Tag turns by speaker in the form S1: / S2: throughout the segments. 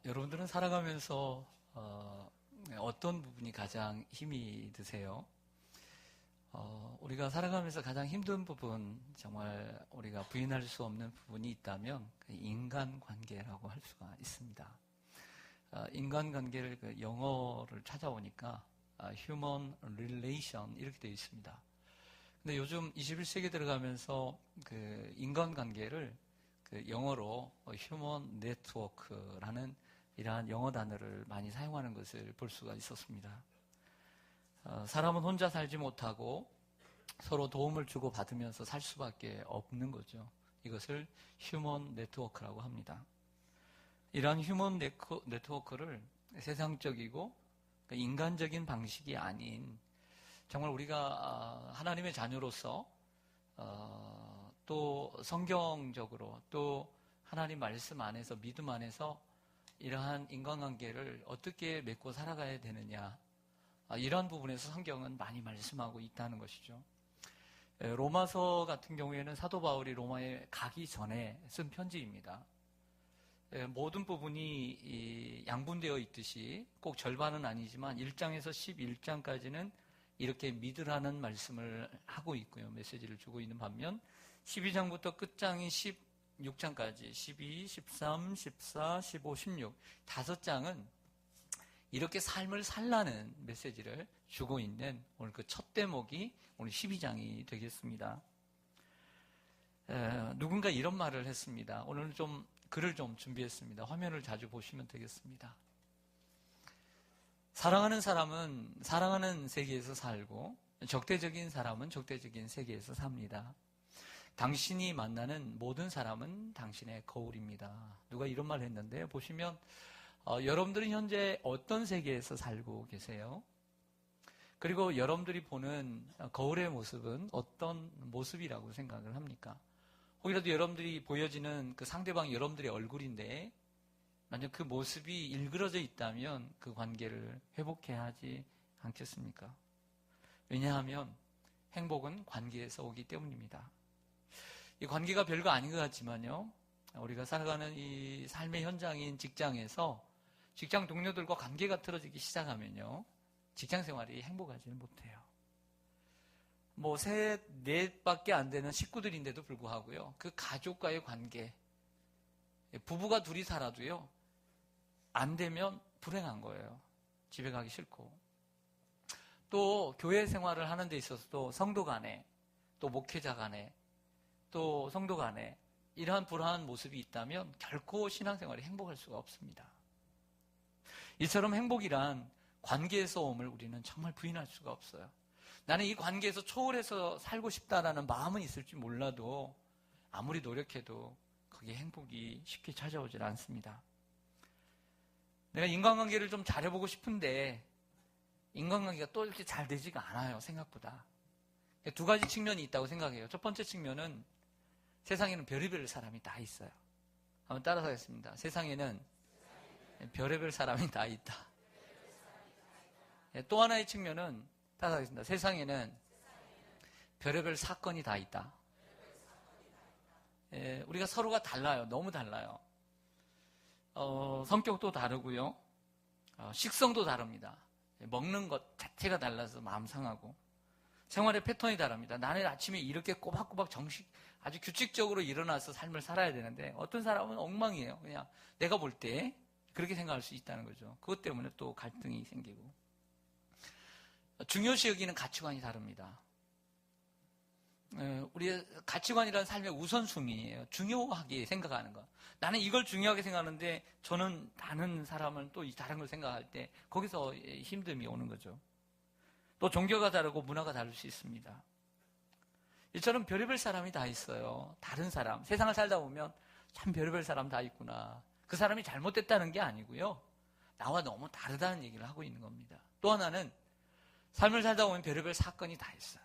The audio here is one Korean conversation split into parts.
S1: 여러분들은 살아가면서 어떤 부분이 가장 힘이 드세요? 우리가 살아가면서 가장 힘든 부분, 정말 우리가 부인할 수 없는 부분이 있다면 인간관계라고 할 수가 있습니다. 인간관계를 영어를 찾아보니까 human relation 이렇게 되어 있습니다. 근데 요즘 21세기 들어가면서 인간관계를 영어로 human network라는 이러한 영어 단어를 많이 사용하는 것을 볼 수가 있었습니다. 사람은 혼자 살지 못하고 서로 도움을 주고 받으면서 살 수밖에 없는 거죠. 이것을 휴먼 네트워크라고 합니다. 이러한 휴먼 네트워크를 세상적이고 인간적인 방식이 아닌 정말 우리가 하나님의 자녀로서 또 성경적으로 또 하나님 말씀 안에서 믿음 안에서 이러한 인간관계를 어떻게 맺고 살아가야 되느냐, 이런 부분에서 성경은 많이 말씀하고 있다는 것이죠. 로마서 같은 경우에는 사도 바울이 로마에 가기 전에 쓴 편지입니다. 모든 부분이 양분되어 있듯이 꼭 절반은 아니지만 1장에서 11장까지는 이렇게 믿으라는 말씀을 하고 있고요. 메시지를 주고 있는 반면 12장부터 끝장이 16장까지 12, 13, 14, 15, 16 5장은 이렇게 삶을 살라는 메시지를 주고 있는 오늘 그 첫 대목이 오늘 12장이 되겠습니다. 누군가 이런 말을 했습니다. 오늘 좀 글을 좀 준비했습니다. 화면을 자주 보시면 되겠습니다. 사랑하는 사람은 사랑하는 세계에서 살고 적대적인 사람은 적대적인 세계에서 삽니다. 당신이 만나는 모든 사람은 당신의 거울입니다. 누가 이런 말을 했는데 보시면 여러분들은 현재 어떤 세계에서 살고 계세요? 그리고 여러분들이 보는 거울의 모습은 어떤 모습이라고 생각을 합니까? 혹이라도 여러분들이 보여지는 그 상대방 여러분들의 얼굴인데 만약 그 모습이 일그러져 있다면 그 관계를 회복해야 하지 않겠습니까? 왜냐하면 행복은 관계에서 오기 때문입니다. 이 관계가 별거 아닌 것 같지만요, 우리가 살아가는 이 삶의 현장인 직장에서 직장 동료들과 관계가 틀어지기 시작하면요, 직장 생활이 행복하지는 못해요. 셋, 넷밖에 안 되는 식구들인데도 불구하고요, 그 가족과의 관계, 부부가 둘이 살아도요, 안 되면 불행한 거예요. 집에 가기 싫고. 또 교회 생활을 하는 데 있어서도 성도 간에, 또 목회자 간에, 또 성도 간에 이러한 불안한 모습이 있다면 결코 신앙생활이 행복할 수가 없습니다. 이처럼 행복이란 관계에서 옴을 우리는 정말 부인할 수가 없어요. 나는 이 관계에서 초월해서 살고 싶다라는 마음은 있을지 몰라도 아무리 노력해도 거기에 행복이 쉽게 찾아오질 않습니다. 내가 인간관계를 좀 잘해보고 싶은데 인간관계가 또 이렇게 잘 되지가 않아요. 생각보다. 두 가지 측면이 있다고 생각해요. 첫 번째 측면은 세상에는 별의별 사람이 다 있어요. 한번 따라서 하겠습니다. 세상에는 별의별 사람이 다 있다. 또 하나의 측면은 따라서 하겠습니다. 세상에는 별의별 사건이 다 있다. 우리가 서로가 달라요. 너무 달라요. 성격도 다르고요. 식성도 다릅니다. 먹는 것 자체가 달라서 마음 상하고 생활의 패턴이 다릅니다. 나는 아침에 이렇게 꼬박꼬박 아주 규칙적으로 일어나서 삶을 살아야 되는데 어떤 사람은 엉망이에요. 그냥 내가 볼 때 그렇게 생각할 수 있다는 거죠. 그것 때문에 또 갈등이 생기고 중요시 여기는 가치관이 다릅니다. 우리의 가치관이라는 삶의 우선순위예요. 중요하게 생각하는 것. 나는 이걸 중요하게 생각하는데 저는 다른 사람은 또 다른 걸 생각할 때 거기서 힘듦이 오는 거죠. 또 종교가 다르고 문화가 다를 수 있습니다. 이처럼 별의별 사람이 다 있어요. 다른 사람. 세상을 살다 보면 참 별의별 사람 다 있구나. 그 사람이 잘못됐다는 게 아니고요, 나와 너무 다르다는 얘기를 하고 있는 겁니다. 또 하나는 삶을 살다 보면 별의별 사건이 다 있어요.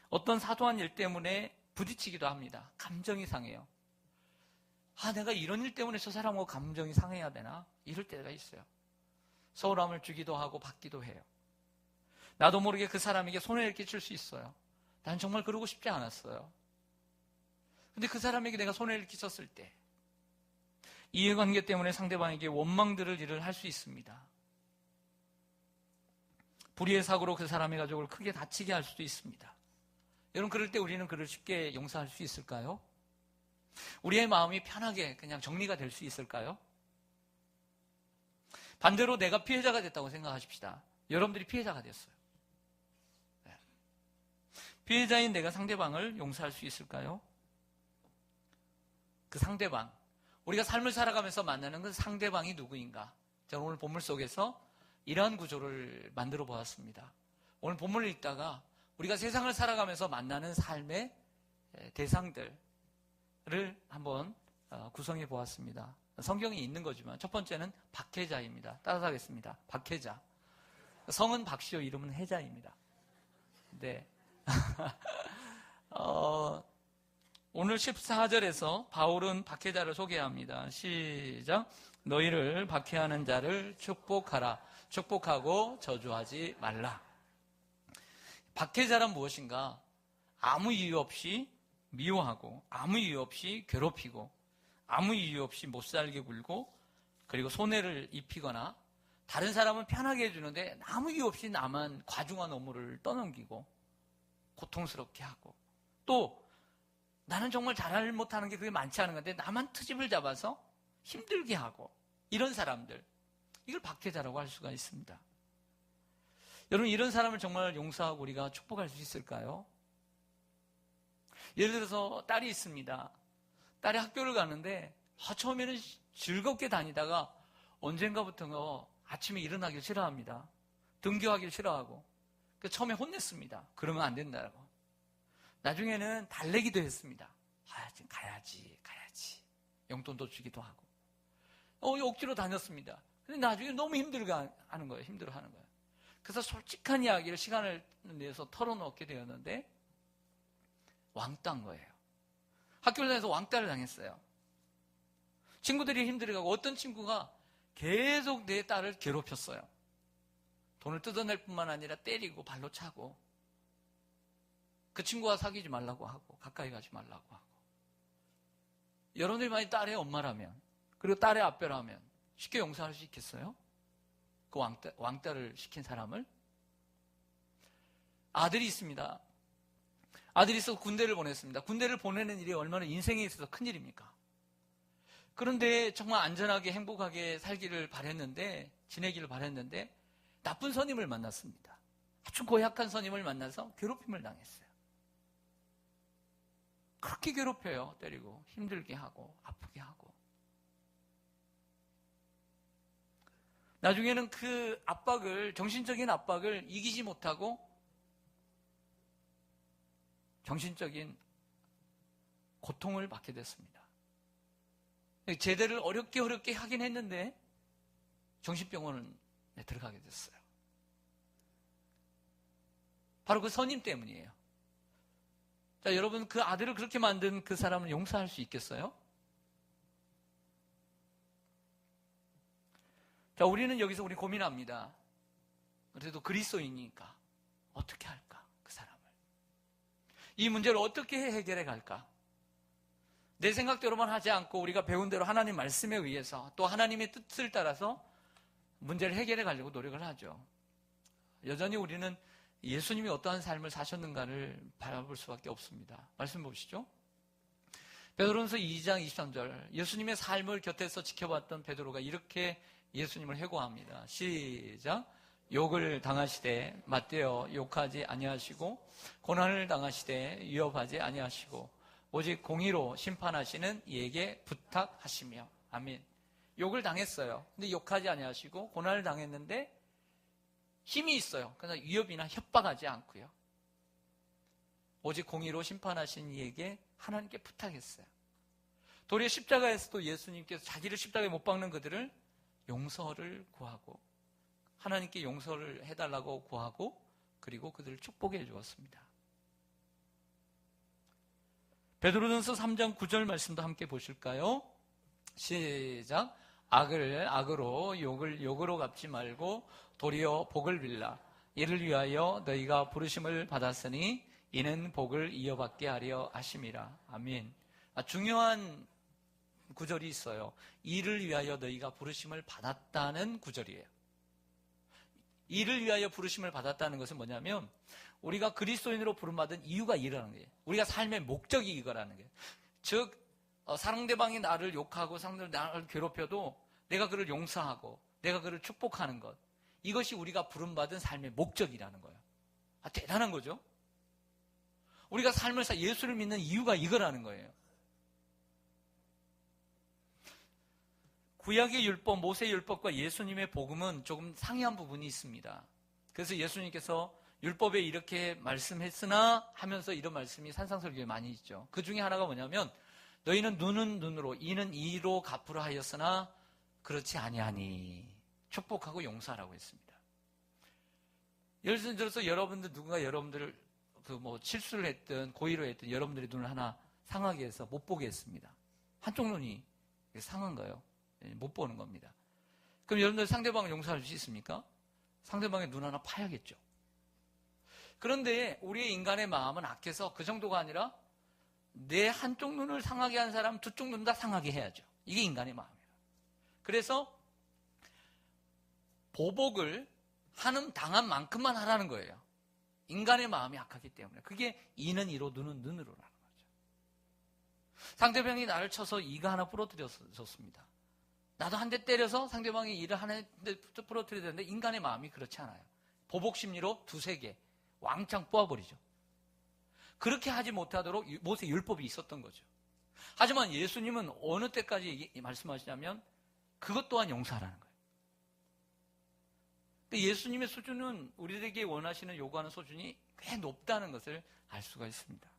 S1: 어떤 사소한 일 때문에 부딪히기도 합니다. 감정이 상해요. 내가 이런 일 때문에 저 사람하고 감정이 상해야 되나? 이럴 때가 있어요. 서운함을 주기도 하고 받기도 해요. 나도 모르게 그 사람에게 손해를 끼칠 수 있어요. 난 정말 그러고 싶지 않았어요. 근데 그 사람에게 내가 손해를 끼쳤을 때 이해관계 때문에 상대방에게 원망들을 일을 할 수 있습니다. 불의의 사고로 그 사람의 가족을 크게 다치게 할 수도 있습니다. 여러분, 그럴 때 우리는 그를 쉽게 용서할 수 있을까요? 우리의 마음이 편하게 그냥 정리가 될 수 있을까요? 반대로 내가 피해자가 됐다고 생각하십시다. 여러분들이 피해자가 됐어요. 네. 피해자인 내가 상대방을 용서할 수 있을까요? 그 상대방, 우리가 삶을 살아가면서 만나는 그 상대방이 누구인가? 저는 오늘 본문 속에서 이러한 구조를 만들어 보았습니다. 오늘 본문을 읽다가 우리가 세상을 살아가면서 만나는 삶의 대상들을 한번 구성해 보았습니다. 성경이 있는 거지만 첫 번째는 박혜자입니다. 따라하겠습니다. 박혜자. 성은 박시호, 이름은 혜자입니다. 네. 오늘 14절에서 바울은 박혜자를 소개합니다. 시작. 너희를 박해하는 자를 축복하라. 축복하고 저주하지 말라. 박해자란 무엇인가? 아무 이유 없이 미워하고, 아무 이유 없이 괴롭히고, 아무 이유 없이 못살게 굴고, 그리고 손해를 입히거나 다른 사람은 편하게 해주는데 아무 이유 없이 나만 과중한 업무를 떠넘기고 고통스럽게 하고, 또 나는 정말 잘 못하는 게 그게 많지 않은 건데 나만 트집을 잡아서 힘들게 하고, 이런 사람들, 이걸 박해자라고 할 수가 있습니다. 여러분, 이런 사람을 정말 용서하고 우리가 축복할 수 있을까요? 예를 들어서 딸이 있습니다. 딸이 학교를 가는데 처음에는 즐겁게 다니다가 언젠가부터 아침에 일어나기 싫어합니다. 등교하기 싫어하고, 처음에 혼냈습니다. 그러면 안 된다고. 나중에는 달래기도 했습니다. 가야지. 용돈도 주기도 하고. 억지로 다녔습니다. 근데 나중에 너무 힘들어하는 거예요. 그래서 솔직한 이야기를 시간을 내서 털어놓게 되었는데 왕따인 거예요. 학교를 다녀서 왕따를 당했어요. 친구들이 힘들어가고 어떤 친구가 계속 내 딸을 괴롭혔어요. 돈을 뜯어낼 뿐만 아니라 때리고 발로 차고, 그 친구와 사귀지 말라고 하고 가까이 가지 말라고 하고. 여러분들이 만약 딸의 엄마라면, 그리고 딸의 아빠라면 쉽게 용서할 수 있겠어요? 그 왕따를 시킨 사람을? 아들이 있습니다. 아들이 있어서 군대를 보냈습니다. 군대를 보내는 일이 얼마나 인생에 있어서 큰일입니까? 그런데 정말 안전하게 행복하게 살기를 바랬는데, 지내기를 바랬는데 나쁜 선임을 만났습니다. 아주 고약한 선임을 만나서 괴롭힘을 당했어요. 그렇게 괴롭혀요. 때리고 힘들게 하고 아프게 하고. 나중에는 그 압박을, 정신적인 압박을 이기지 못하고 정신적인 고통을 받게 됐습니다. 제대를 어렵게 하긴 했는데 정신병원에 들어가게 됐어요. 바로 그 선임 때문이에요. 자, 여러분, 그 아들을 그렇게 만든 그 사람을 용서할 수 있겠어요? 자, 우리는 여기서 우리 고민합니다. 그래도 그리스도인이니까 어떻게 할까? 그 사람을. 이 문제를 어떻게 해결해 갈까? 내 생각대로만 하지 않고 우리가 배운 대로 하나님 말씀에 의해서, 또 하나님의 뜻을 따라서 문제를 해결해 가려고 노력을 하죠. 여전히 우리는 예수님이 어떠한 삶을 사셨는가를 바라볼 수밖에 없습니다. 말씀 보시죠. 베드로전서 2장 23절, 예수님의 삶을 곁에서 지켜봤던 베드로가 이렇게 예수님을 회고합니다. 시작. 욕을 당하시되 맞대어 욕하지 아니하시고, 고난을 당하시되 위협하지 아니하시고, 오직 공의로 심판하시는 이에게 부탁하시며. 아멘. 욕을 당했어요. 근데 욕하지 아니하시고, 고난을 당했는데 힘이 있어요. 그래서 위협이나 협박하지 않고요. 오직 공의로 심판하신 이에게 하나님께 부탁했어요. 도리어 십자가에서도 예수님께서 자기를 십자가에 못 박는 그들을 용서를 구하고, 하나님께 용서를 해달라고 구하고, 그리고 그들을 축복해 주었습니다. 베드로전서 3장 9절 말씀도 함께 보실까요? 시작. 악을 악으로, 욕을 욕으로 갚지 말고 도리어 복을 빌라. 이를 위하여 너희가 부르심을 받았으니 이는 복을 이어받게 하려 하심이라. 아멘. 중요한 구절이 있어요. 이를 위하여 너희가 부르심을 받았다는 구절이에요. 이를 위하여 부르심을 받았다는 것은 뭐냐면 우리가 그리스도인으로 부름받은 이유가 이라는 거예요. 우리가 삶의 목적이 이거라는 거예요. 즉 상대방이 나를 욕하고 상대방이 나를 괴롭혀도 내가 그를 용서하고 내가 그를 축복하는 것, 이것이 우리가 부름받은 삶의 목적이라는 거예요. 대단한 거죠. 우리가 삶을 살 예수를 믿는 이유가 이거라는 거예요. 구약의 율법, 모세의 율법과 예수님의 복음은 조금 상이한 부분이 있습니다. 그래서 예수님께서 율법에 이렇게 말씀했으나 하면서 이런 말씀이 산상설교에 많이 있죠. 그 중에 하나가 뭐냐면 너희는 눈은 눈으로 이는 이로 갚으라 하였으나 그렇지 아니하니 축복하고 용서하라고 했습니다. 예를 들어서 여러분들 누군가 여러분들을 실수를 했든 고의로 했든 여러분들의 눈을 하나 상하게 해서 못 보게 했습니다. 한쪽 눈이 상한 거예요. 못 보는 겁니다. 그럼 여러분들 상대방을 용서할 수 있습니까? 상대방의 눈 하나 파야겠죠. 그런데 우리의 인간의 마음은 악해서 그 정도가 아니라 내 한쪽 눈을 상하게 한 사람 두 쪽 눈 다 상하게 해야죠. 이게 인간의 마음이에요. 그래서 보복을 당한 만큼만 하라는 거예요. 인간의 마음이 악하기 때문에. 그게 이는 이로 눈은 눈으로라는 거죠. 상대방이 나를 쳐서 이가 하나 부러뜨렸습니다. 나도 한 대 때려서 상대방이 이를 하나 부러뜨려야 되는데 인간의 마음이 그렇지 않아요. 보복 심리로 두세 개 왕창 뽑아버리죠. 그렇게 하지 못하도록 모세 율법이 있었던 거죠. 하지만 예수님은 어느 때까지 말씀하시냐면 그것 또한 용서하라는 거예요. 근데 예수님의 수준은 우리에게 원하시는 요구하는 수준이 꽤 높다는 것을 알 수가 있습니다.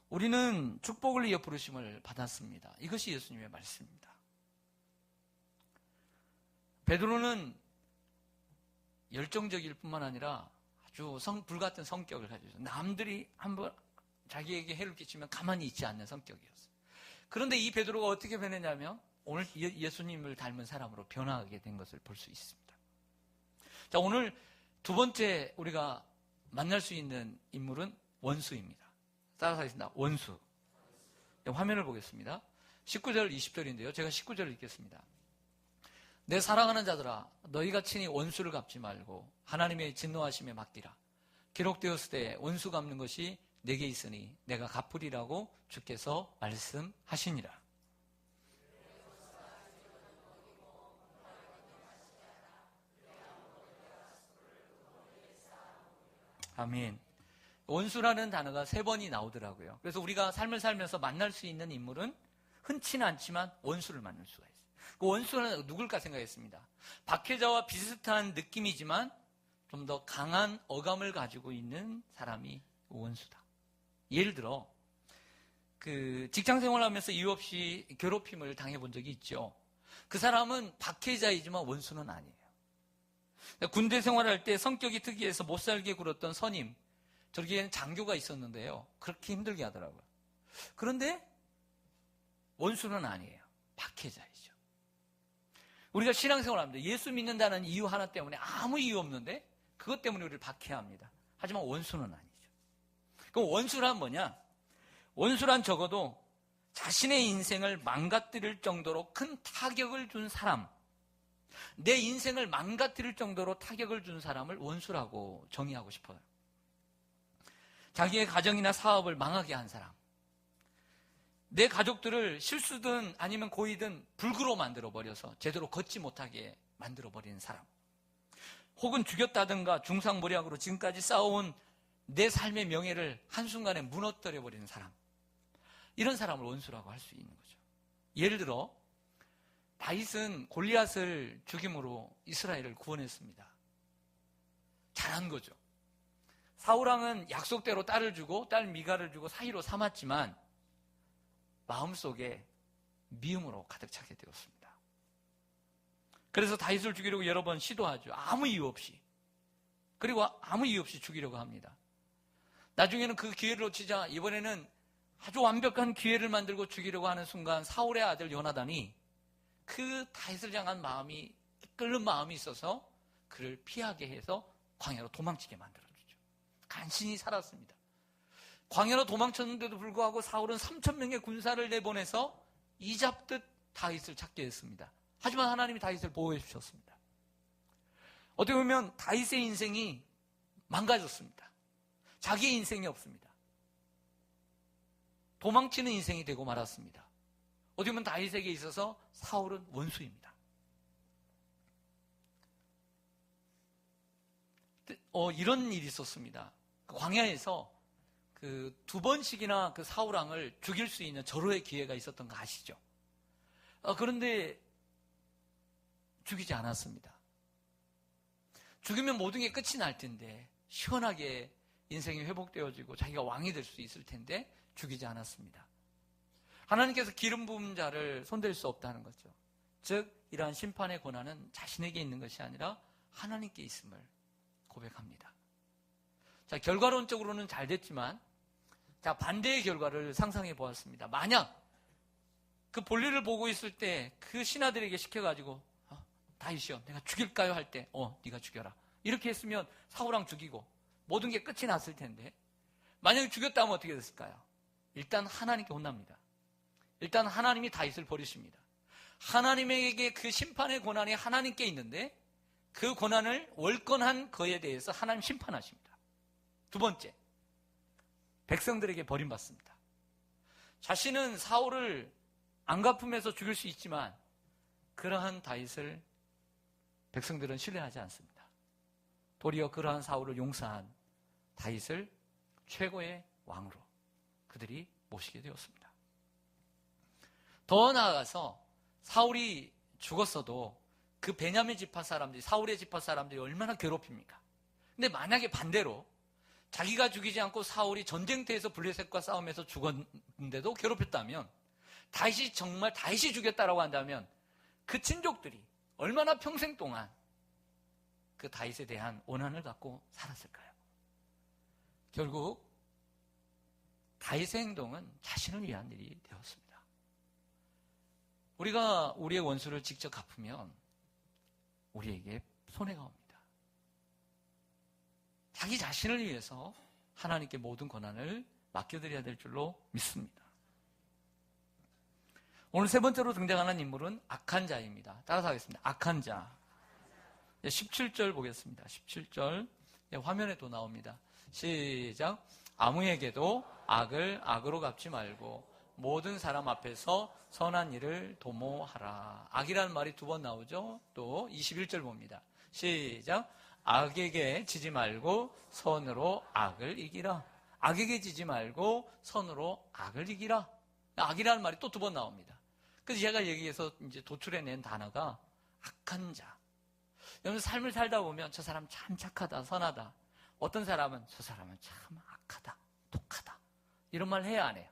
S1: 우리는 축복을 위해 부르심을 받았습니다. 이것이 예수님의 말씀입니다. 베드로는 열정적일 뿐만 아니라 아주 불같은 성격을 가지고 있어요. 남들이 한번 자기에게 해를 끼치면 가만히 있지 않는 성격이었어요. 그런데 이 베드로가 어떻게 변했냐면 오늘 예수님을 닮은 사람으로 변화하게 된 것을 볼 수 있습니다. 자, 오늘 두 번째 우리가 만날 수 있는 인물은 원수입니다. 따라서 하겠습니다. 원수. 화면을 보겠습니다. 19절, 20절인데요. 제가 19절을 읽겠습니다. 내 사랑하는 자들아, 너희가 친히 원수를 갚지 말고 하나님의 진노하심에 맡기라. 기록되었을 때 원수 갚는 것이 내게 있으니 내가 갚으리라고 주께서 말씀하시니라. 아멘. 원수라는 단어가 3번이 나오더라고요. 그래서 우리가 삶을 살면서 만날 수 있는 인물은 흔치는 않지만 원수를 만날 수가 있어요. 그 원수는 누굴까 생각했습니다. 박해자와 비슷한 느낌이지만 좀 더 강한 어감을 가지고 있는 사람이 원수다. 예를 들어 직장 생활하면서 이유 없이 괴롭힘을 당해본 적이 있죠. 그 사람은 박해자이지만 원수는 아니에요. 군대 생활할 때 성격이 특이해서 못살게 굴었던 선임, 저기에는 장교가 있었는데요. 그렇게 힘들게 하더라고요. 그런데 원수는 아니에요. 박해자이죠. 우리가 신앙생활을 합니다. 예수 믿는다는 이유 하나 때문에 아무 이유 없는데 그것 때문에 우리를 박해합니다. 하지만 원수는 아니죠. 그럼 원수란 뭐냐? 원수란 적어도 자신의 인생을 망가뜨릴 정도로 큰 타격을 준 사람, 내 인생을 망가뜨릴 정도로 타격을 준 사람을 원수라고 정의하고 싶어요. 자기의 가정이나 사업을 망하게 한 사람, 내 가족들을 실수든 아니면 고의든 불구로 만들어버려서 제대로 걷지 못하게 만들어버리는 사람, 혹은 죽였다든가 중상모략으로 지금까지 쌓아온 내 삶의 명예를 한순간에 무너뜨려버리는 사람, 이런 사람을 원수라고 할 수 있는 거죠. 예를 들어 다윗은 골리앗을 죽임으로 이스라엘을 구원했습니다. 잘한 거죠. 사울왕은 약속대로 딸을 주고 딸 미갈을 주고 사위로 삼았지만 마음속에 미움으로 가득 차게 되었습니다. 그래서 다윗을 죽이려고 여러 번 시도하죠. 아무 이유 없이. 그리고 아무 이유 없이 죽이려고 합니다. 나중에는 그 기회를 놓치자 이번에는 아주 완벽한 기회를 만들고 죽이려고 하는 순간 사울의 아들 요나단이 그 다윗을 향한 마음이 끓는 마음이 있어서 그를 피하게 해서 광야로 도망치게 만들어주죠. 간신히 살았습니다. 광야로 도망쳤는데도 불구하고 사울은 3,000명의 군사를 내보내서 이잡듯 다윗을 찾게 했습니다. 하지만 하나님이 다윗을 보호해 주셨습니다. 어떻게 보면 다윗의 인생이 망가졌습니다. 자기의 인생이 없습니다. 도망치는 인생이 되고 말았습니다. 어떻게 보면 다윗에게 있어서 사울은 원수입니다. 이런 일이 있었습니다. 광야에서 그 2번씩이나 그 사울왕을 죽일 수 있는 절호의 기회가 있었던 거 아시죠? 그런데 죽이지 않았습니다. 죽이면 모든 게 끝이 날 텐데, 시원하게 인생이 회복되어지고 자기가 왕이 될 수 있을 텐데 죽이지 않았습니다. 하나님께서 기름 부은 자를 손댈 수 없다는 거죠. 즉 이러한 심판의 권한은 자신에게 있는 것이 아니라 하나님께 있음을 고백합니다. 자, 결과론적으로는 잘 됐지만, 자, 반대의 결과를 상상해 보았습니다. 만약 그 볼일을 보고 있을 때 그 신하들에게 시켜가지고 다윗이요, 내가 죽일까요? 할 때 네가 죽여라. 이렇게 했으면 사울왕 죽이고 모든 게 끝이 났을 텐데, 만약에 죽였다 하면 어떻게 됐을까요? 일단 하나님께 혼납니다. 일단 하나님이 다윗을 버리십니다. 하나님에게 그 심판의 권한이 하나님께 있는데 그 권한을 월권한 그에 대해서 하나님 심판하십니다. 두 번째, 백성들에게 버림받습니다. 자신은 사울을 안 갚으면서 죽일 수 있지만 그러한 다윗을 백성들은 신뢰하지 않습니다. 도리어 그러한 사울을 용서한 다윗을 최고의 왕으로 그들이 모시게 되었습니다. 더 나아가서 사울이 죽었어도 그 베냐민 지파 사람들이, 사울의 지파 사람들이 얼마나 괴롭힙니까? 근데 만약에 반대로 자기가 죽이지 않고 사울이 전쟁터에서 블레셋과 싸우면서 죽었는데도 괴롭혔다면, 다윗이 정말 다윗이 죽였다라고 한다면 그 친족들이 얼마나 평생 동안 그 다윗에 대한 원한을 갖고 살았을까요? 결국 다윗의 행동은 자신을 위한 일이 되었습니다. 우리가 우리의 원수를 직접 갚으면 우리에게 손해가 옵니다. 자기 자신을 위해서 하나님께 모든 권한을 맡겨드려야 될 줄로 믿습니다. 오늘 세 번째로 등장하는 인물은 악한 자입니다. 따라서 하겠습니다. 악한 자. 17절 보겠습니다. 17절 화면에도 나옵니다. 시작. 아무에게도 악을 악으로 갚지 말고 모든 사람 앞에서 선한 일을 도모하라. 악이라는 말이 2번 나오죠. 또 21절 봅니다. 시작. 악에게 지지 말고 선으로 악을 이기라. 악에게 지지 말고 선으로 악을 이기라. 악이라는 말이 또 2번 나옵니다. 그래서 제가 여기에서 이제 도출해낸 단어가 악한 자. 여러분, 삶을 살다 보면 저 사람 참 착하다, 선하다. 어떤 사람은 저 사람은 참 악하다, 독하다. 이런 말 해야 안 해요.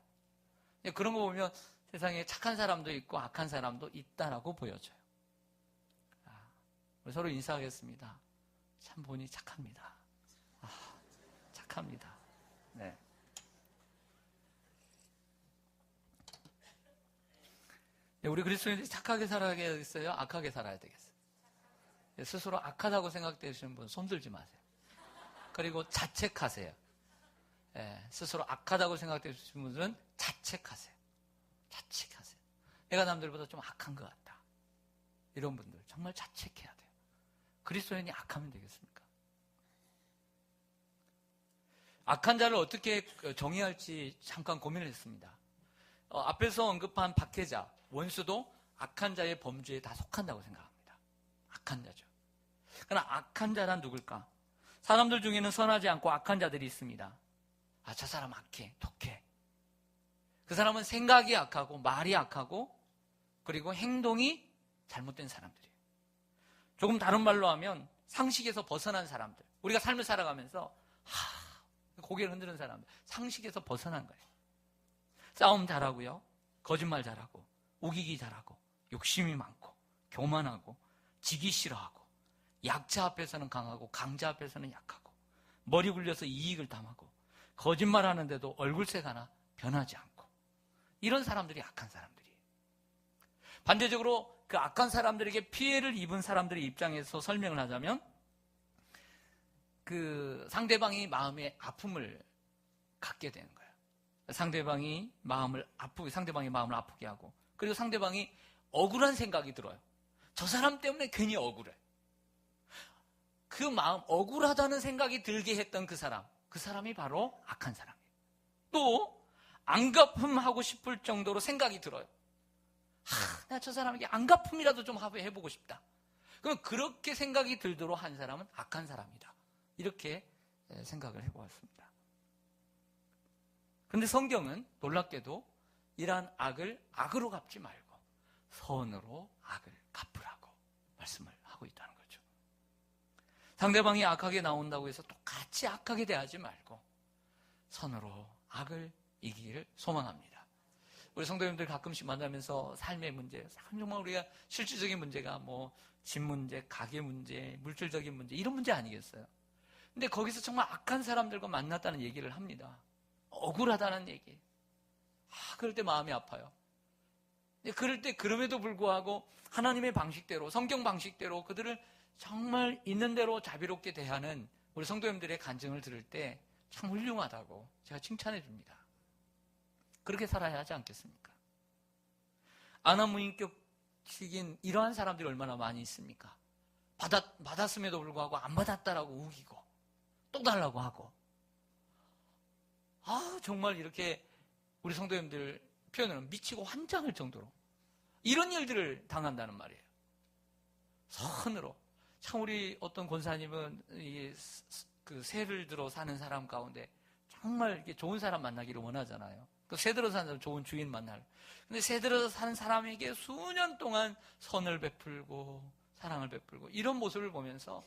S1: 그런 거 보면 세상에 착한 사람도 있고 악한 사람도 있다라고 보여져요. 우리 서로 인사하겠습니다. 참 보니 착합니다. 착합니다. 네. 우리 그리스도인들이 착하게 살아야 되겠어요? 악하게 살아야 되겠어요? 스스로 악하다고 생각되시는 분 손들지 마세요. 그리고 자책하세요. 스스로 악하다고 생각되시는 분들은 자책하세요. 자책하세요. 내가 남들보다 좀 악한 것 같다. 이런 분들 정말 자책해야 돼요. 그리스도인이 악하면 되겠습니까? 악한 자를 어떻게 정의할지 잠깐 고민을 했습니다. 앞에서 언급한 박해자, 원수도 악한 자의 범주에 다 속한다고 생각합니다. 악한 자죠. 그러나 악한 자란 누굴까? 사람들 중에는 선하지 않고 악한 자들이 있습니다. 저 사람 악해, 독해. 그 사람은 생각이 악하고 말이 악하고 그리고 행동이 잘못된 사람들이에요. 조금 다른 말로 하면 상식에서 벗어난 사람들. 우리가 삶을 살아가면서 고개를 흔드는 사람들. 상식에서 벗어난 거예요. 싸움 잘하고요. 거짓말 잘하고 우기기 잘하고 욕심이 많고 교만하고 지기 싫어하고 약자 앞에서는 강하고 강자 앞에서는 약하고 머리 굴려서 이익을 탐하고 거짓말하는데도 얼굴색 하나 변하지 않고 이런 사람들이 악한 사람들이에요. 반대적으로 그 악한 사람들에게 피해를 입은 사람들의 입장에서 설명을 하자면 그 상대방이 마음에 아픔을 갖게 되는 거예요. 상대방의 마음을 아프게 하고, 그리고 상대방이 억울한 생각이 들어요. 저 사람 때문에 괜히 억울해. 그 마음, 억울하다는 생각이 들게 했던 그 사람이 바로 악한 사람이에요. 또 안갚음하고 싶을 정도로 생각이 들어요. 나 저 사람에게 안갚음이라도 좀 해보고 싶다. 그럼 그렇게 생각이 들도록 한 사람은 악한 사람이다. 이렇게 생각을 해보았습니다. 그런데 성경은 놀랍게도 이러한 악을 악으로 갚지 말고 선으로 악을 갚으라고 말씀을 하고 있다는 거죠. 상대방이 악하게 나온다고 해서 똑같이 악하게 대하지 말고 선으로 악을 이기기를 소망합니다. 우리 성도님들 가끔씩 만나면서 삶의 문제, 정말 우리가 실질적인 문제가 집 문제, 가게 문제, 물질적인 문제, 이런 문제 아니겠어요? 근데 거기서 정말 악한 사람들과 만났다는 얘기를 합니다. 억울하다는 얘기. 그럴 때 마음이 아파요. 그럴 때 그럼에도 불구하고 하나님의 방식대로, 성경 방식대로 그들을 정말 있는 대로 자비롭게 대하는 우리 성도님들의 간증을 들을 때 참 훌륭하다고 제가 칭찬해 줍니다. 그렇게 살아야 하지 않겠습니까? 아나무인격식인 이러한 사람들이 얼마나 많이 있습니까? 받았음에도 불구하고 안 받았다라고 우기고 또 달라고 하고, 정말 이렇게 우리 성도님들 표현으로 미치고 환장할 정도로 이런 일들을 당한다는 말이에요. 선으로. 참 우리 어떤 권사님은 그 새를 들어 사는 사람 가운데 정말 이렇게 좋은 사람 만나기를 원하잖아요. 그 새 들어 사는 사람, 좋은 주인 만날. 근데 새 들어 사는 사람에게 수년 동안 선을 베풀고 사랑을 베풀고 이런 모습을 보면서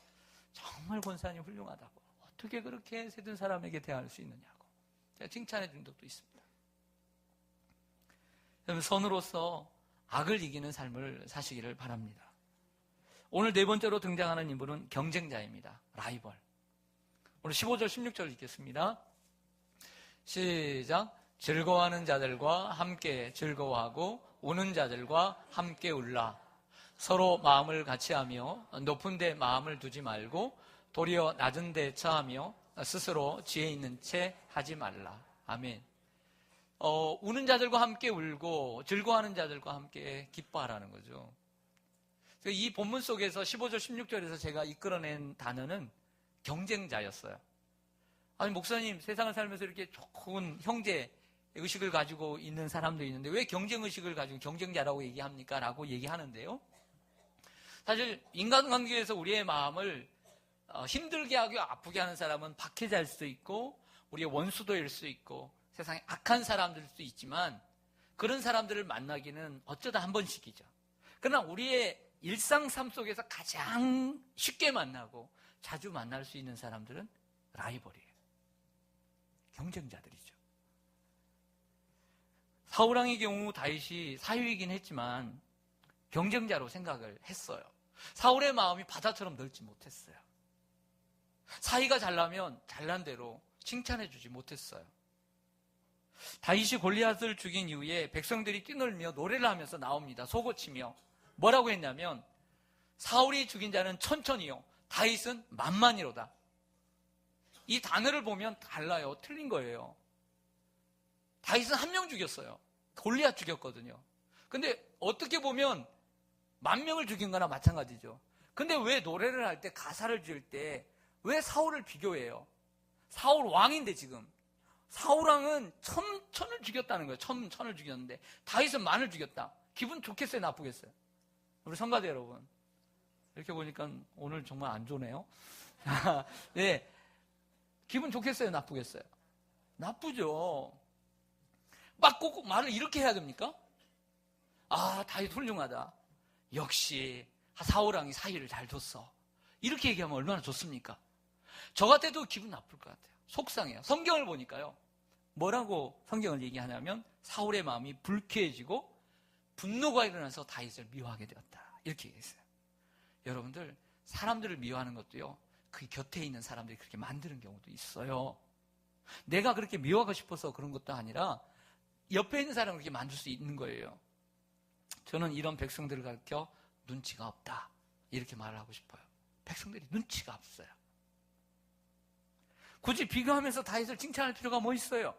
S1: 정말 권사님 훌륭하다고, 어떻게 그렇게 새 든 사람에게 대할 수 있느냐고 제가 칭찬해 준 적도 있습니다. 여러분, 선으로서 악을 이기는 삶을 사시기를 바랍니다. 오늘 네 번째로 등장하는 인물은 경쟁자입니다. 라이벌. 오늘 15절, 16절 읽겠습니다. 시작. 즐거워하는 자들과 함께 즐거워하고 우는 자들과 함께 울라. 서로 마음을 같이하며 높은 데 마음을 두지 말고 도리어 낮은 데 처하며 스스로 지혜 있는 채 하지 말라. 아멘. 우는 자들과 함께 울고 즐거워하는 자들과 함께 기뻐하라는 거죠. 이 본문 속에서 15절, 16절에서 제가 이끌어낸 단어는 경쟁자였어요. 아니, 목사님, 세상을 살면서 이렇게 좋은 형제 의식을 가지고 있는 사람도 있는데 왜 경쟁 의식을 가지고 경쟁자라고 얘기합니까? 라고 얘기하는데요. 사실 인간관계에서 우리의 마음을 힘들게 하고 아프게 하는 사람은 박해자일 수도 있고 우리의 원수도일 수 있고 세상에 악한 사람들일 수도 있지만 그런 사람들을 만나기는 어쩌다 한 번씩이죠. 그러나 우리의 일상 삶 속에서 가장 쉽게 만나고 자주 만날 수 있는 사람들은 라이벌이에요. 경쟁자들이죠. 사울왕의 경우 다윗이 사위이긴 했지만 경쟁자로 생각을 했어요. 사울의 마음이 바다처럼 넓지 못했어요. 사위가 잘나면 잘난 대로 칭찬해 주지 못했어요. 다윗이 골리앗을 죽인 이후에 백성들이 뛰놀며 노래를 하면서 나옵니다. 속옷치며. 뭐라고 했냐면 사울이 죽인 자는 천천히요, 다윗은 만만이로다. 이 단어를 보면 달라요. 틀린 거예요. 다윗은 한 명 죽였어요. 골리앗 죽였거든요. 근데 어떻게 보면 10,000명을 죽인 거나 마찬가지죠. 근데 왜 노래를 할 때, 가사를 지을 때 왜 사울을 비교해요? 사울 왕인데 지금 사울왕은 천을 죽였다는 거예요. 천을 죽였는데 다윗은 만을 죽였다. 기분 좋겠어요? 나쁘겠어요? 우리 성가대 여러분, 이렇게 보니까 오늘 정말 안 좋네요. 네, 기분 좋겠어요? 나쁘겠어요? 나쁘죠. 막 꼭 말을 이렇게 해야 됩니까? 다윗 훌륭하다. 역시 사울왕이 사위를 잘 뒀어. 이렇게 얘기하면 얼마나 좋습니까? 저 같아도 기분 나쁠 것 같아요. 속상해요. 성경을 보니까요, 뭐라고 성경을 얘기하냐면 사울의 마음이 불쾌해지고 분노가 일어나서 다윗을 미워하게 되었다. 이렇게 얘기했어요. 여러분들, 사람들을 미워하는 것도요, 그 곁에 있는 사람들이 그렇게 만드는 경우도 있어요. 내가 그렇게 미워하고 싶어서 그런 것도 아니라 옆에 있는 사람을 그렇게 만들 수 있는 거예요. 저는 이런 백성들을 가르쳐 눈치가 없다, 이렇게 말을 하고 싶어요. 백성들이 눈치가 없어요. 굳이 비교하면서 다윗을 칭찬할 필요가 뭐 있어요?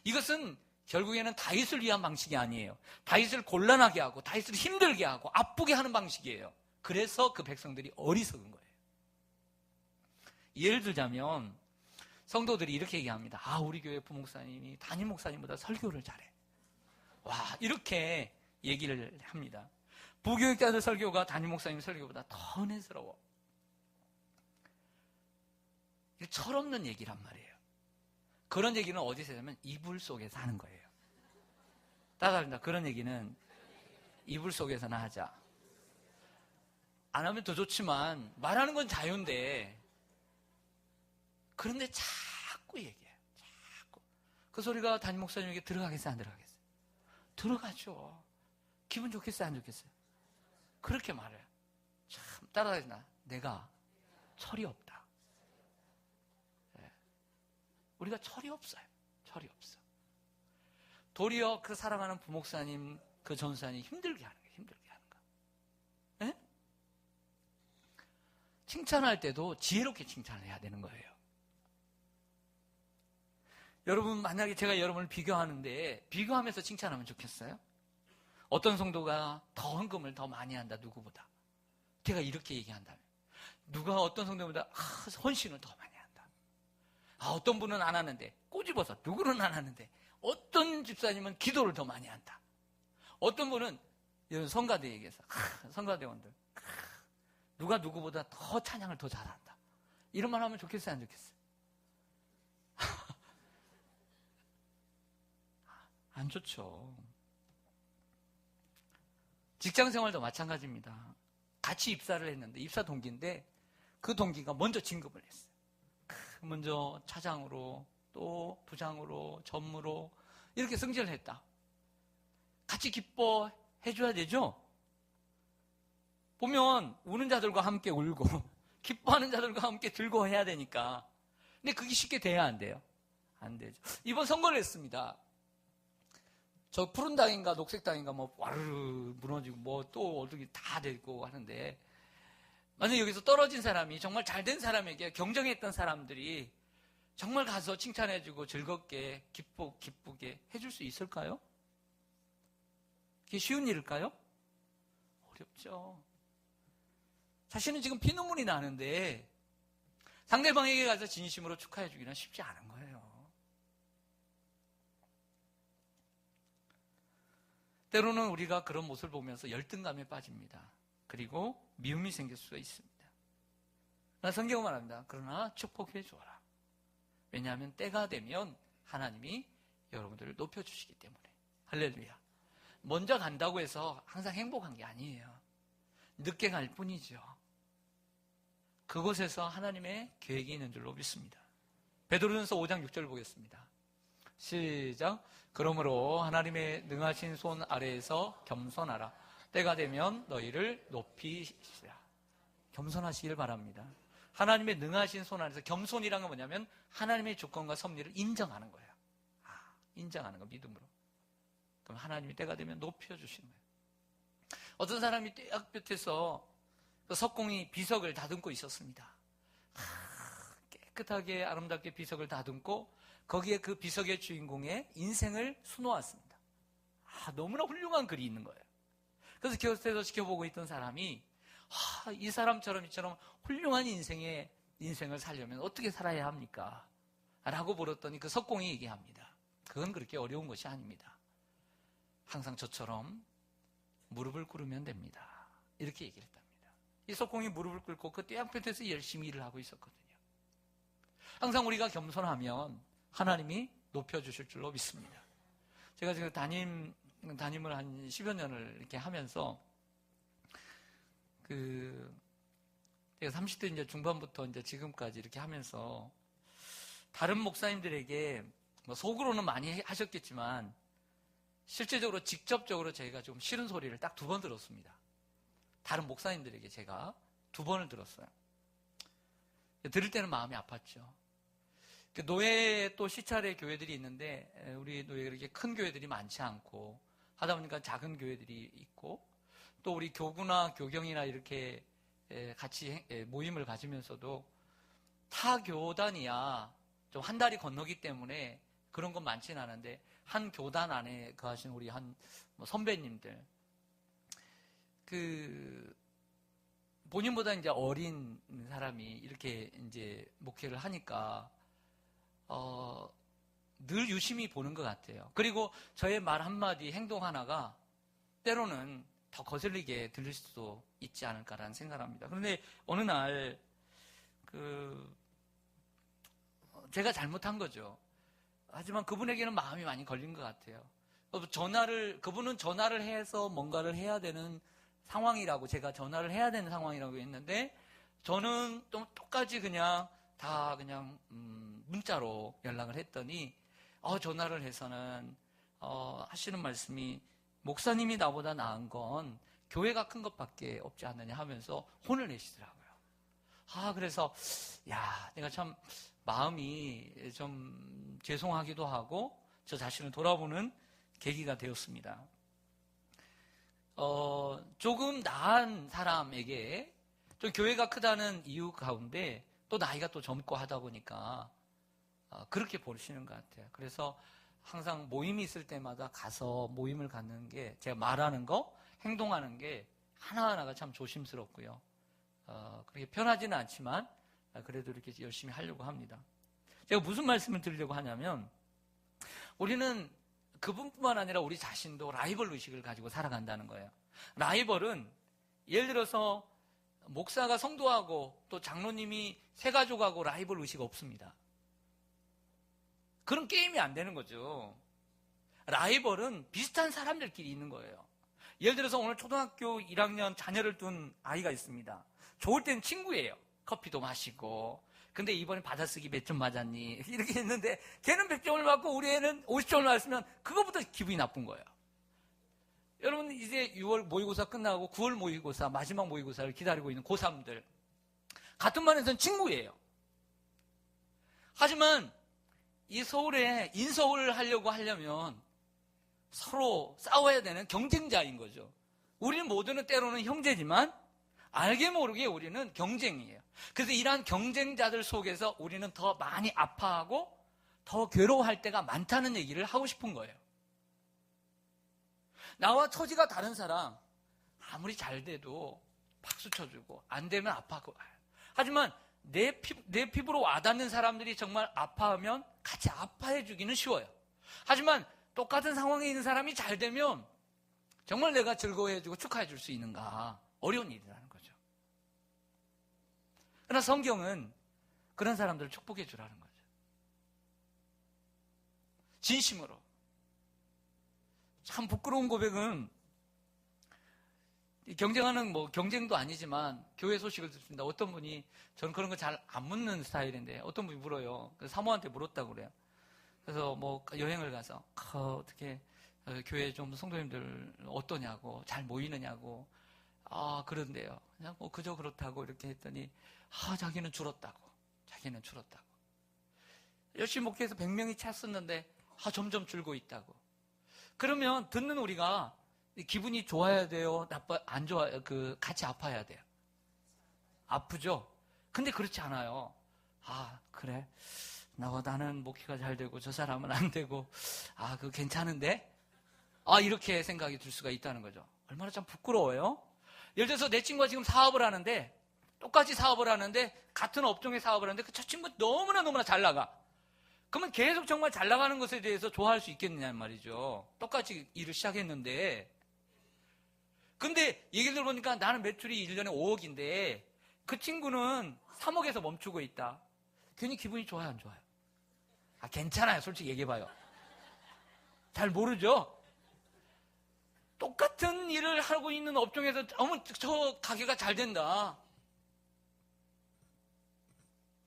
S1: 이것은 결국에는 다윗을 위한 방식이 아니에요. 다윗을 곤란하게 하고 다윗을 힘들게 하고 아프게 하는 방식이에요. 그래서 그 백성들이 어리석은 거예요. 예를 들자면 성도들이 이렇게 얘기합니다. 아, 우리 교회 부목사님이 담임 목사님보다 설교를 잘해. 와, 이렇게 얘기를 합니다. 부교육자들 설교가 담임 목사님 설교보다 더 은혜스러워. 철없는 얘기란 말이에요. 그런 얘기는 어디서 하냐면 이불 속에서 하는 거예요. 따라합니다. 그런 얘기는 이불 속에서나 하자. 안 하면 더 좋지만 말하는 건 자유인데 그런데 자꾸 얘기해요. 자꾸. 그 소리가 담임 목사님에게 들어가겠어요? 안 들어가겠어요? 들어가죠. 기분 좋겠어요? 안 좋겠어요? 그렇게 말해요. 참 따라하지나 내가 철이 없다. 네. 우리가 철이 없어요. 철이 없어. 도리어 그 사랑하는 부목사님, 그 전사님 힘들게 하는 거예요. 힘들게 하는 거. 네? 칭찬할 때도 지혜롭게 칭찬을 해야 되는 거예요. 여러분, 만약에 제가 여러분을 비교하는데 비교하면서 칭찬하면 좋겠어요? 어떤 성도가 더 헌금을 더 많이 한다, 누구보다. 제가 이렇게 얘기한다면. 누가 어떤 성도보다 헌신을 더 많이 한다. 어떤 분은 안 하는데 꼬집어서 누구는 안 하는데 어떤 집사님은 기도를 더 많이 한다. 어떤 분은 이런 성가대 얘기해서 성가대원들 누가 누구보다 더 찬양을 더 잘한다. 이런 말 하면 좋겠어요? 안 좋겠어요? 안 좋죠. 직장 생활도 마찬가지입니다. 같이 입사를 했는데 입사 동기인데 그 동기가 먼저 진급을 했어요. 먼저 차장으로 또 부장으로 전무로 이렇게 승진을 했다. 같이 기뻐해 줘야 되죠? 보면 우는 자들과 함께 울고 기뻐하는 자들과 함께 즐거워해야 되니까. 근데 그게 쉽게 돼야 안 돼요? 안 되죠. 이번 선거를 했습니다. 저 푸른 당인가 녹색 당인가 뭐 와르르 무너지고 뭐 또 어떻게 다 되고 하는데 만약 여기서 떨어진 사람이 정말 잘된 사람에게 경쟁했던 사람들이 정말 가서 칭찬해주고 즐겁게 기쁘게 해줄 수 있을까요? 그게 쉬운 일일까요? 어렵죠. 자신은 지금 피눈물이 나는데 상대방에게 가서 진심으로 축하해주기는 쉽지 않은 거예요. 때로는 우리가 그런 모습을 보면서 열등감에 빠집니다. 그리고 미움이 생길 수가 있습니다. 그러나 성경은 말합니다. 그러나 축복해 주어라. 왜냐하면 때가 되면 하나님이 여러분들을 높여주시기 때문에. 할렐루야. 먼저 간다고 해서 항상 행복한 게 아니에요. 늦게 갈 뿐이죠. 그곳에서 하나님의 계획이 있는 줄로 믿습니다. 베드로전서 5장 6절 보겠습니다. 시작. 그러므로 하나님의 능하신 손 아래에서 겸손하라. 때가 되면 너희를 높이시라. 겸손하시길 바랍니다. 하나님의 능하신 손 아래에서 겸손이란 건 뭐냐면 하나님의 주권과 섭리를 인정하는 거예요. 인정하는 거 믿음으로. 그럼 하나님이 때가 되면 높여주시는 거예요. 어떤 사람이 떼약볕에서 그 석공이 비석을 다듬고 있었습니다. 깨끗하게 아름답게 비석을 다듬고 거기에 그 비석의 주인공의 인생을 수놓았습니다. 너무나 훌륭한 글이 있는 거예요. 그래서 곁에서 지켜보고 있던 사람이 이 사람처럼 이처럼 훌륭한 인생을 살려면 어떻게 살아야 합니까? 라고 물었더니 그 석공이 얘기합니다. 그건 그렇게 어려운 것이 아닙니다. 항상 저처럼 무릎을 꿇으면 됩니다. 이렇게 얘기를 했답니다. 이 석공이 무릎을 꿇고 그 떼약볕에서 열심히 일을 하고 있었거든요. 항상 우리가 겸손하면 하나님이 높여주실 줄로 믿습니다. 제가 지금 담임을 한 10여 년을 이렇게 하면서 제가 30대 이제 중반부터 이제 지금까지 이렇게 하면서 다른 목사님들에게 뭐 속으로는 많이 하셨겠지만 실제적으로 직접적으로 제가 좀 싫은 소리를 딱 2번 들었습니다. 다른 목사님들에게 제가 2번을 들었어요. 들을 때는 마음이 아팠죠. 노예 또 시찰의 교회들이 있는데 우리 노예가 그렇게 큰 교회들이 많지 않고 하다 보니까 작은 교회들이 있고 또 우리 교구나 교경이나 이렇게 같이 모임을 가지면서도 타 교단이야 좀 한 달이 건너기 때문에 그런 건 많지는 않은데 한 교단 안에 거하신 우리 한 선배님들 본인보다 이제 어린 사람이 이렇게 이제 목회를 하니까 늘 유심히 보는 것 같아요. 그리고 저의 말 한마디, 행동 하나가 때로는 더 거슬리게 들릴 수도 있지 않을까라는 생각을 합니다. 그런데 어느 날 제가 잘못한 거죠. 하지만 그분에게는 마음이 많이 걸린 것 같아요. 그분은 전화를 해서 뭔가를 해야 되는 상황이라고, 제가 전화를 해야 되는 상황이라고 했는데, 저는 또 똑같이 그냥 문자로 연락을 했더니, 전화를 해서는, 하시는 말씀이, 목사님이 나보다 나은 건 교회가 큰 것밖에 없지 않느냐 하면서 혼을 내시더라고요. 그래서, 내가 참 마음이 좀 죄송하기도 하고, 저 자신을 돌아보는 계기가 되었습니다. 조금 나은 사람에게 좀 교회가 크다는 이유 가운데 또 나이가 또 젊고 하다 보니까 그렇게 보시는 것 같아요. 그래서 항상 모임이 있을 때마다 가서 모임을 갖는 게, 제가 말하는 거, 행동하는 게 하나하나가 참 조심스럽고요. 그렇게 편하지는 않지만 그래도 이렇게 열심히 하려고 합니다. 제가 무슨 말씀을 드리려고 하냐면, 우리는 그분뿐만 아니라 우리 자신도 라이벌 의식을 가지고 살아간다는 거예요. 라이벌은 예를 들어서 목사가 성도하고 또 장로님이 새가족하고 라이벌 의식 없습니다. 그런 게임이 안 되는 거죠. 라이벌은 비슷한 사람들끼리 있는 거예요. 예를 들어서 오늘 초등학교 1학년 자녀를 둔 아이가 있습니다. 좋을 땐 친구예요. 커피도 마시고. 근데 이번에 받아쓰기 몇 점 맞았니? 이렇게 했는데 걔는 100점을 맞고 우리 애는 50점을 맞으면 그거부터 기분이 나쁜 거예요. 여러분, 이제 6월 모의고사 끝나고 9월 모의고사, 마지막 모의고사를 기다리고 있는 고3들, 같은 반에서는 친구예요. 하지만 이 서울에 인서울을 하려면 서로 싸워야 되는 경쟁자인 거죠. 우리는 모두는 때로는 형제지만 알게 모르게 우리는 경쟁이에요. 그래서 이러한 경쟁자들 속에서 우리는 더 많이 아파하고 더 괴로워할 때가 많다는 얘기를 하고 싶은 거예요. 나와 처지가 다른 사람, 아무리 잘 돼도 박수 쳐주고 안 되면 아파하고. 하지만 내 피부로 와닿는 사람들이 정말 아파하면 같이 아파해주기는 쉬워요. 하지만 똑같은 상황에 있는 사람이 잘 되면 정말 내가 즐거워해주고 축하해줄 수 있는가, 어려운 일이라는 거죠. 그러나 성경은 그런 사람들을 축복해 주라는 거죠. 진심으로. 참 부끄러운 고백은, 경쟁하는 경쟁도 아니지만 교회 소식을 듣습니다. 어떤 분이, 저는 그런 거 잘 안 묻는 스타일인데 어떤 분이 물어요. 그래서 사모한테 물었다고 그래요. 그래서 여행을 가서 어떻게 교회 좀 성도님들 어떠냐고, 잘 모이느냐고. 그런데요. 그냥 그저 그렇다고 이렇게 했더니 자기는 줄었다고. 열심히 목회해서 100명이 찼었는데 점점 줄고 있다고. 그러면 듣는 우리가 기분이 좋아야 돼요? 안 좋아요? 같이 아파야 돼요? 아프죠? 근데 그렇지 않아요. 그래. 나는 목회가 잘 되고 저 사람은 안 되고, 그거 괜찮은데? 이렇게 생각이 들 수가 있다는 거죠. 얼마나 참 부끄러워요? 예를 들어서 내 친구가 지금 사업을 하는데, 똑같이 사업을 하는데, 같은 업종의 사업을 하는데, 저 친구 너무나 잘 나가. 그러면 계속 정말 잘 나가는 것에 대해서 좋아할 수 있겠느냐는 말이죠. 똑같이 일을 시작했는데. 근데 얘기를 들어보니까 나는 매출이 1년에 5억인데, 그 친구는 3억에서 멈추고 있다. 괜히 기분이 좋아요, 안 좋아요? 괜찮아요. 솔직히 얘기해봐요. 잘 모르죠? 똑같은 일을 하고 있는 업종에서 저 가게가 잘 된다.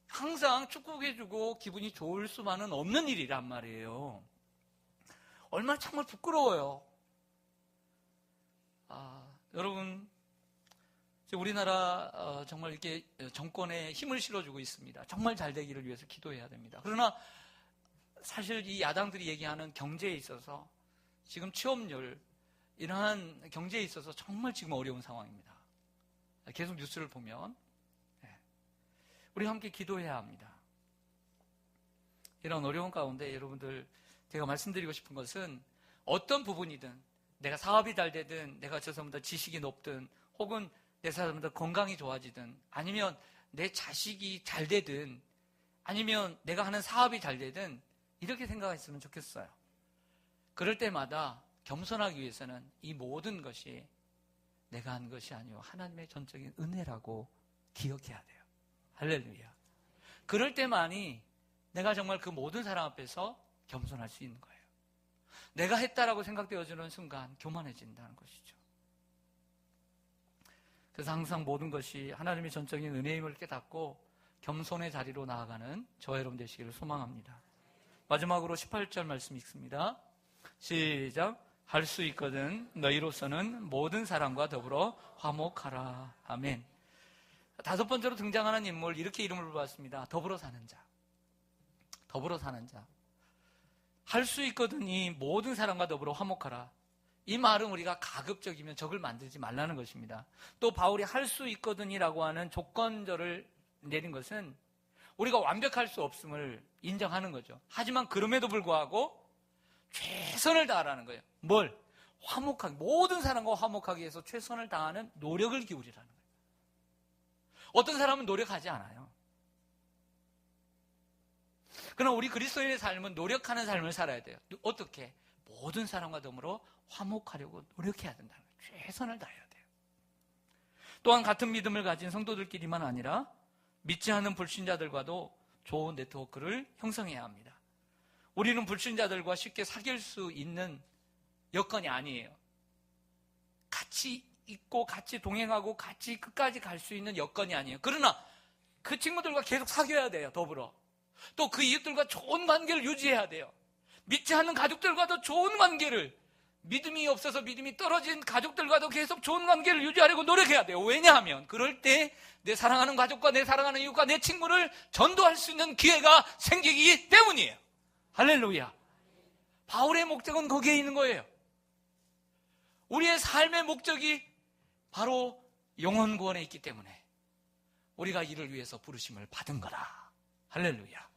S1: 항상 축복해주고 기분이 좋을 수만은 없는 일이란 말이에요. 얼마나 정말 부끄러워요. 여러분, 우리나라 정말 이렇게 정권에 힘을 실어주고 있습니다. 정말 잘 되기를 위해서 기도해야 됩니다. 그러나 사실 이 야당들이 얘기하는 경제에 있어서 지금 취업률, 이러한 경제에 있어서 정말 지금 어려운 상황입니다. 계속 뉴스를 보면 우리 함께 기도해야 합니다. 이런 어려운 가운데 여러분들, 제가 말씀드리고 싶은 것은 어떤 부분이든, 내가 사업이 잘 되든, 내가 저 사람보다 지식이 높든, 혹은 내 사람보다 건강이 좋아지든, 아니면 내 자식이 잘 되든, 아니면 내가 하는 사업이 잘 되든, 이렇게 생각했으면 좋겠어요. 그럴 때마다 겸손하기 위해서는 이 모든 것이 내가 한 것이 아니요 하나님의 전적인 은혜라고 기억해야 돼요. 할렐루야. 그럴 때만이 내가 정말 그 모든 사람 앞에서 겸손할 수 있는 거예요. 내가 했다라고 생각되어지는 순간 교만해진다는 것이죠. 그래서 항상 모든 것이 하나님의 전적인 은혜임을 깨닫고 겸손의 자리로 나아가는 저와 여러분 되시기를 소망합니다. 마지막으로 18절 말씀 읽습니다. 시작. 할 수 있거든 너희로서는 모든 사람과 더불어 화목하라. 아멘. 5번째로 등장하는 인물, 이렇게 이름을 불렀습니다. 더불어 사는 자. 더불어 사는 자. 할 수 있거든이 모든 사람과 더불어 화목하라. 이 말은 우리가 가급적이면 적을 만들지 말라는 것입니다. 또 바울이 할 수 있거든이라고 하는 조건절을 내린 것은 우리가 완벽할 수 없음을 인정하는 거죠. 하지만 그럼에도 불구하고 최선을 다하라는 거예요. 뭘? 화목하게, 모든 사람과 화목하기 위해서 최선을 다하는 노력을 기울이라는 거예요. 어떤 사람은 노력하지 않아요. 그러나 우리 그리스도인의 삶은 노력하는 삶을 살아야 돼요. 어떻게? 모든 사람과 더불어 화목하려고 노력해야 된다는 거예요. 최선을 다해야 돼요. 또한 같은 믿음을 가진 성도들끼리만 아니라 믿지 않는 불신자들과도 좋은 네트워크를 형성해야 합니다. 우리는 불신자들과 쉽게 사귈 수 있는 여건이 아니에요. 같이 있고 같이 동행하고 같이 끝까지 갈 수 있는 여건이 아니에요. 그러나 그 친구들과 계속 사귀어야 돼요. 더불어. 또 그 이웃들과 좋은 관계를 유지해야 돼요. 믿지 않는 가족들과도 좋은 관계를, 믿음이 없어서 믿음이 떨어진 가족들과도 계속 좋은 관계를 유지하려고 노력해야 돼요. 왜냐하면 그럴 때 내 사랑하는 가족과 내 사랑하는 이웃과 내 친구를 전도할 수 있는 기회가 생기기 때문이에요. 할렐루야. 바울의 목적은 거기에 있는 거예요. 우리의 삶의 목적이 바로 영혼 구원에 있기 때문에 우리가 이를 위해서 부르심을 받은 거다. 할렐루야.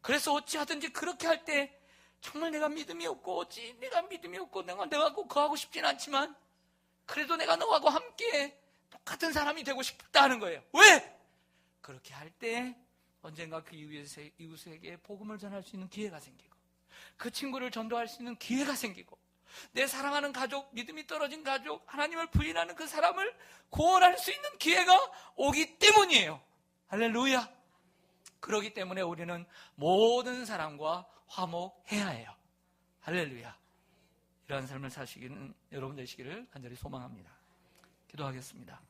S1: 그래서 어찌하든지 그렇게 할 때 정말 내가 믿음이 없고, 어찌 내가 믿음이 없고, 내가 꼭 그거 하고 싶진 않지만 그래도 내가 너하고 함께 똑같은 사람이 되고 싶다는 거예요. 왜? 그렇게 할 때 언젠가 그 이웃에게 복음을 전할 수 있는 기회가 생기고, 그 친구를 전도할 수 있는 기회가 생기고, 내 사랑하는 가족, 믿음이 떨어진 가족, 하나님을 부인하는 그 사람을 구원할 수 있는 기회가 오기 때문이에요. 할렐루야. 그렇기 때문에 우리는 모든 사람과 화목해야 해요. 할렐루야. 이러한 삶을 사시기는 여러분 되시기를 간절히 소망합니다. 기도하겠습니다.